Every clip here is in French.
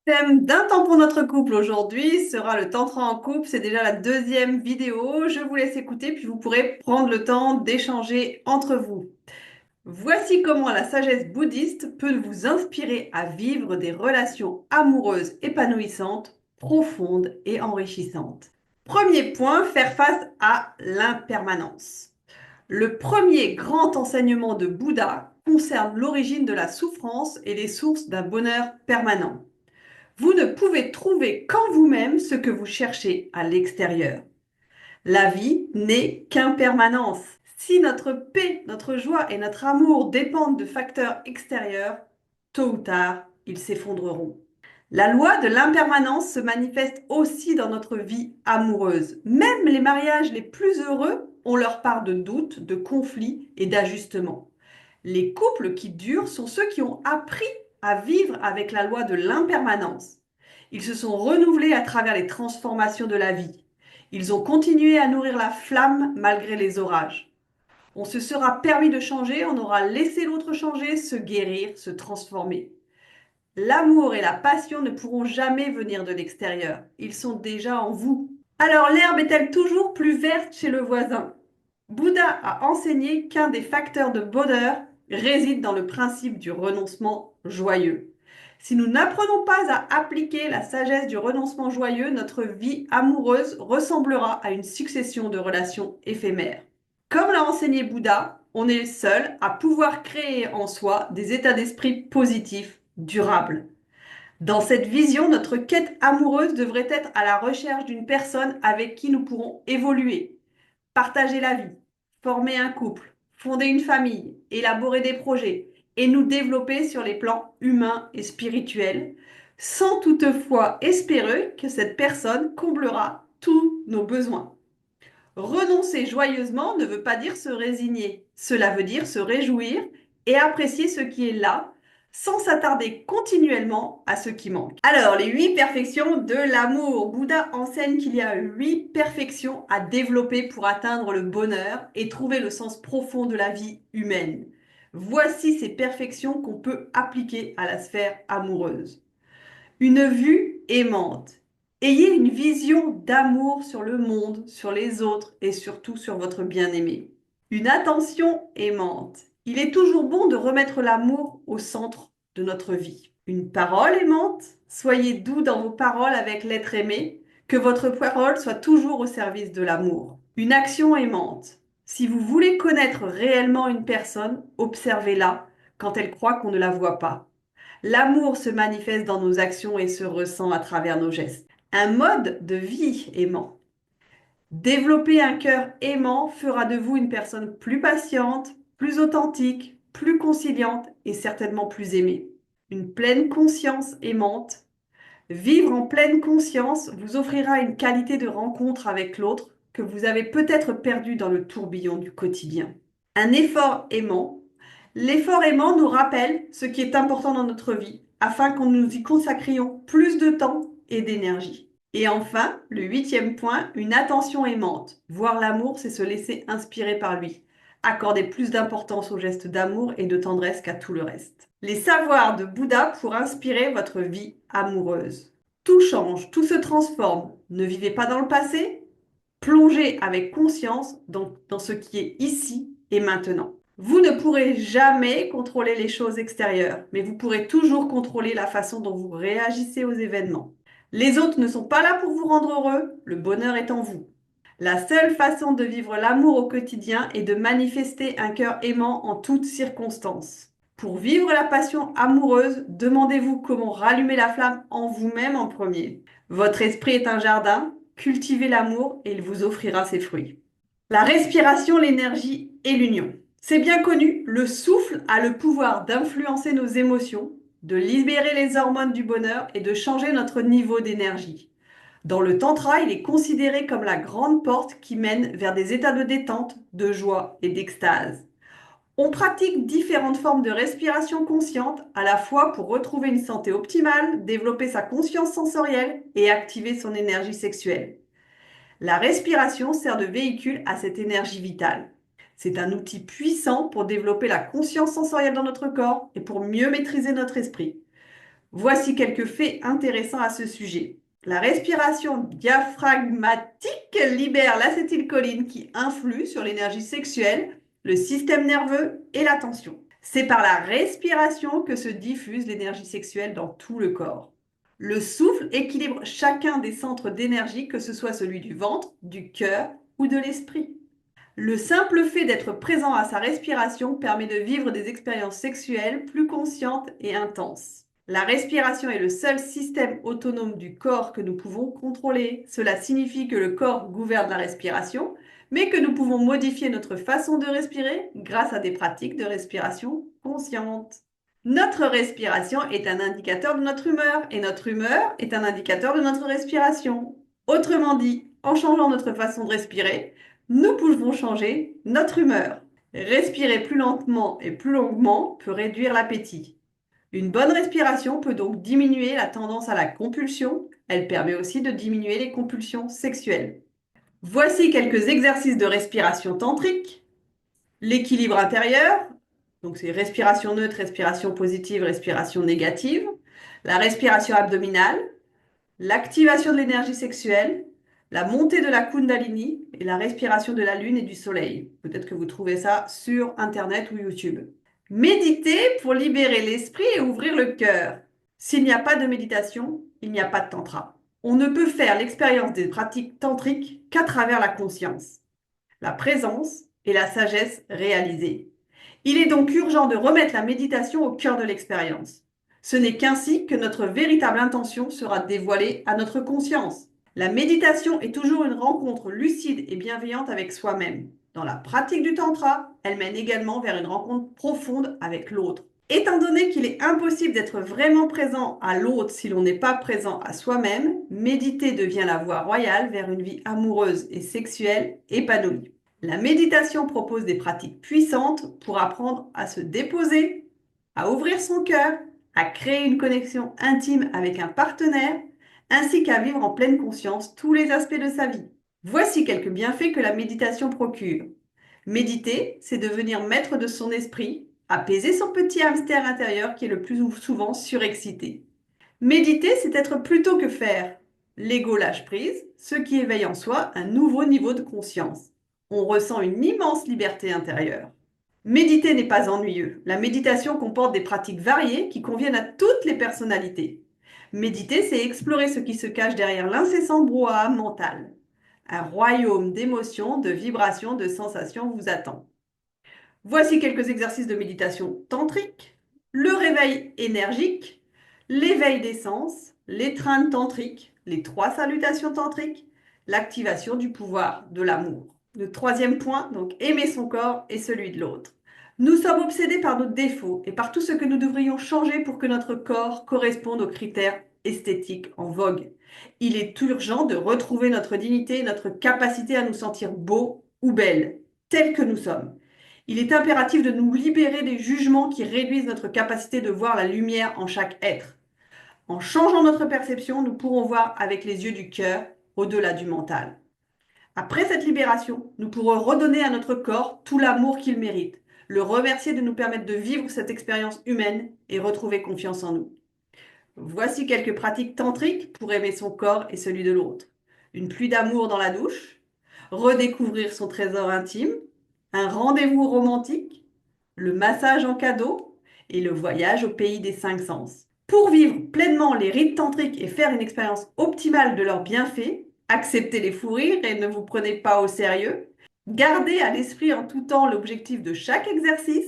Thème d'un temps pour notre couple aujourd'hui sera le tantra en couple. C'est déjà la deuxième vidéo. Je vous laisse écouter, puis vous pourrez prendre le temps d'échanger entre vous. Voici comment la sagesse bouddhiste peut vous inspirer à vivre des relations amoureuses épanouissantes, profondes et enrichissantes. Premier point, faire face à l'impermanence. Le premier grand enseignement de Bouddha concerne l'origine de la souffrance et les sources d'un bonheur permanent. Vous ne pouvez trouver qu'en vous-même ce que vous cherchez à l'extérieur. La vie n'est qu'impermanence. Si notre paix, notre joie et notre amour dépendent de facteurs extérieurs, tôt ou tard, ils s'effondreront. La loi de l'impermanence se manifeste aussi dans notre vie amoureuse. Même les mariages les plus heureux ont leur part de doutes, de conflits et d'ajustements. Les couples qui durent sont ceux qui ont appris à vivre avec la loi de l'impermanence. Ils se sont renouvelés à travers les transformations de la vie. Ils ont continué à nourrir la flamme malgré les orages. On se sera permis de changer, on aura laissé l'autre changer, se guérir, se transformer. L'amour et la passion ne pourront jamais venir de l'extérieur. Ils sont déjà en vous. Alors l'herbe est-elle toujours plus verte chez le voisin? Bouddha a enseigné qu'un des facteurs de bonheur réside dans le principe du renoncement joyeux. Si nous n'apprenons pas à appliquer la sagesse du renoncement joyeux, notre vie amoureuse ressemblera à une succession de relations éphémères. Comme l'a enseigné Bouddha, on est seul à pouvoir créer en soi des états d'esprit positifs, durables. Dans cette vision, notre quête amoureuse devrait être à la recherche d'une personne avec qui nous pourrons évoluer, partager la vie, former un couple, fonder une famille, élaborer des projets et nous développer sur les plans humains et spirituels, sans toutefois espérer que cette personne comblera tous nos besoins. Renoncer joyeusement ne veut pas dire se résigner. Cela veut dire se réjouir et apprécier ce qui est là, sans s'attarder continuellement à ce qui manque. Alors, les 8 perfections de l'amour. Bouddha enseigne qu'il y a 8 perfections à développer pour atteindre le bonheur et trouver le sens profond de la vie humaine. Voici ces perfections qu'on peut appliquer à la sphère amoureuse. Une vue aimante. Ayez une vision d'amour sur le monde, sur les autres et surtout sur votre bien-aimé. Une attention aimante. Il est toujours bon de remettre l'amour au centre de notre vie. Une parole aimante. Soyez doux dans vos paroles avec l'être aimé. Que votre parole soit toujours au service de l'amour. Une action aimante. Si vous voulez connaître réellement une personne, observez-la quand elle croit qu'on ne la voit pas. L'amour se manifeste dans nos actions et se ressent à travers nos gestes. Un mode de vie aimant. Développer un cœur aimant fera de vous une personne plus patiente, plus authentique, plus conciliante et certainement plus aimée. Une pleine conscience aimante. Vivre en pleine conscience vous offrira une qualité de rencontre avec l'autre que vous avez peut-être perdue dans le tourbillon du quotidien. Un effort aimant. L'effort aimant nous rappelle ce qui est important dans notre vie afin que nous y consacrions plus de temps et d'énergie. Et enfin, le 8e point, une attention aimante. Voir l'amour, c'est se laisser inspirer par lui. Accorder plus d'importance aux gestes d'amour et de tendresse qu'à tout le reste. Les savoirs de Bouddha pour inspirer votre vie amoureuse. Tout change, tout se transforme. Ne vivez pas dans le passé, plongez avec conscience dans ce qui est ici et maintenant. Vous ne pourrez jamais contrôler les choses extérieures, mais vous pourrez toujours contrôler la façon dont vous réagissez aux événements. Les autres ne sont pas là pour vous rendre heureux, le bonheur est en vous. La seule façon de vivre l'amour au quotidien est de manifester un cœur aimant en toutes circonstances. Pour vivre la passion amoureuse, demandez-vous comment rallumer la flamme en vous-même en premier. Votre esprit est un jardin, cultivez l'amour et il vous offrira ses fruits. La respiration, l'énergie et l'union. C'est bien connu, le souffle a le pouvoir d'influencer nos émotions, de libérer les hormones du bonheur et de changer notre niveau d'énergie. Dans le tantra, il est considéré comme la grande porte qui mène vers des états de détente, de joie et d'extase. On pratique différentes formes de respiration consciente, à la fois pour retrouver une santé optimale, développer sa conscience sensorielle et activer son énergie sexuelle. La respiration sert de véhicule à cette énergie vitale. C'est un outil puissant pour développer la conscience sensorielle dans notre corps et pour mieux maîtriser notre esprit. Voici quelques faits intéressants à ce sujet. La respiration diaphragmatique libère l'acétylcholine qui influe sur l'énergie sexuelle, le système nerveux et l'attention. C'est par la respiration que se diffuse l'énergie sexuelle dans tout le corps. Le souffle équilibre chacun des centres d'énergie, que ce soit celui du ventre, du cœur ou de l'esprit. Le simple fait d'être présent à sa respiration permet de vivre des expériences sexuelles plus conscientes et intenses. La respiration est le seul système autonome du corps que nous pouvons contrôler. Cela signifie que le corps gouverne la respiration, mais que nous pouvons modifier notre façon de respirer grâce à des pratiques de respiration consciente. Notre respiration est un indicateur de notre humeur et notre humeur est un indicateur de notre respiration. Autrement dit, en changeant notre façon de respirer, nous pouvons changer notre humeur. Respirer plus lentement et plus longuement peut réduire l'appétit. Une bonne respiration peut donc diminuer la tendance à la compulsion. Elle permet aussi de diminuer les compulsions sexuelles. Voici quelques exercices de respiration tantrique. L'équilibre intérieur, donc c'est respiration neutre, respiration positive, respiration négative. La respiration abdominale, l'activation de l'énergie sexuelle, la montée de la Kundalini et la respiration de la lune et du soleil. Peut-être que vous trouvez ça sur Internet ou YouTube. Méditer pour libérer l'esprit et ouvrir le cœur. S'il n'y a pas de méditation, il n'y a pas de tantra. On ne peut faire l'expérience des pratiques tantriques qu'à travers la conscience, la présence et la sagesse réalisée. Il est donc urgent de remettre la méditation au cœur de l'expérience. Ce n'est qu'ainsi que notre véritable intention sera dévoilée à notre conscience. La méditation est toujours une rencontre lucide et bienveillante avec soi-même. Dans la pratique du tantra, elle mène également vers une rencontre profonde avec l'autre. Étant donné qu'il est impossible d'être vraiment présent à l'autre si l'on n'est pas présent à soi-même, méditer devient la voie royale vers une vie amoureuse et sexuelle épanouie. La méditation propose des pratiques puissantes pour apprendre à se déposer, à ouvrir son cœur, à créer une connexion intime avec un partenaire, ainsi qu'à vivre en pleine conscience tous les aspects de sa vie. Voici quelques bienfaits que la méditation procure. Méditer, c'est devenir maître de son esprit, apaiser son petit hamster intérieur qui est le plus souvent surexcité. Méditer, c'est être plutôt que faire. L'ego lâche prise, ce qui éveille en soi un nouveau niveau de conscience. On ressent une immense liberté intérieure. Méditer n'est pas ennuyeux. La méditation comporte des pratiques variées qui conviennent à toutes les personnalités. Méditer, c'est explorer ce qui se cache derrière l'incessant brouhaha mental. Un royaume d'émotions, de vibrations, de sensations vous attend. Voici quelques exercices de méditation tantrique. Le réveil énergique, l'éveil des sens, l'étreinte tantrique, les 3 salutations tantriques, l'activation du pouvoir de l'amour. Le troisième point, donc aimer son corps et celui de l'autre. Nous sommes obsédés par nos défauts et par tout ce que nous devrions changer pour que notre corps corresponde aux critères esthétiques en vogue. Il est urgent de retrouver notre dignité et notre capacité à nous sentir beaux ou belles, tels que nous sommes. Il est impératif de nous libérer des jugements qui réduisent notre capacité de voir la lumière en chaque être. En changeant notre perception, nous pourrons voir avec les yeux du cœur, au-delà du mental. Après cette libération, nous pourrons redonner à notre corps tout l'amour qu'il mérite, le remercier de nous permettre de vivre cette expérience humaine et retrouver confiance en nous. Voici quelques pratiques tantriques pour aimer son corps et celui de l'autre. Une pluie d'amour dans la douche, redécouvrir son trésor intime, un rendez-vous romantique, le massage en cadeau et le voyage au pays des 5 sens. Pour vivre pleinement les rites tantriques et faire une expérience optimale de leurs bienfaits, acceptez les fous rires et ne vous prenez pas au sérieux. Gardez à l'esprit en tout temps l'objectif de chaque exercice.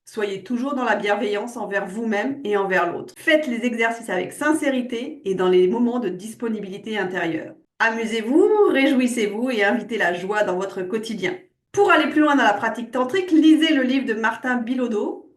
Soyez toujours dans la bienveillance envers vous-même et envers l'autre. Faites les exercices avec sincérité et dans les moments de disponibilité intérieure. Amusez-vous, réjouissez-vous et invitez la joie dans votre quotidien. Pour aller plus loin dans la pratique tantrique, lisez le livre de Martin Bilodeau,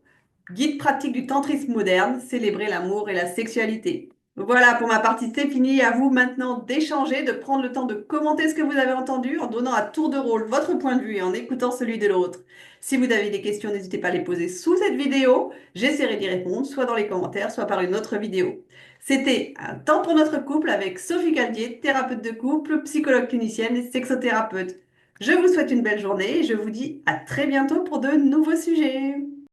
Guide pratique du tantrisme moderne, célébrer l'amour et la sexualité. Voilà, pour ma partie, c'est fini. À vous maintenant d'échanger, de prendre le temps de commenter ce que vous avez entendu en donnant à tour de rôle votre point de vue et en écoutant celui de l'autre. Si vous avez des questions, n'hésitez pas à les poser sous cette vidéo. J'essaierai d'y répondre, soit dans les commentaires, soit par une autre vidéo. C'était un temps pour notre couple avec Sophie Caldier, thérapeute de couple, psychologue clinicienne et sexothérapeute. Je vous souhaite une belle journée et je vous dis à très bientôt pour de nouveaux sujets.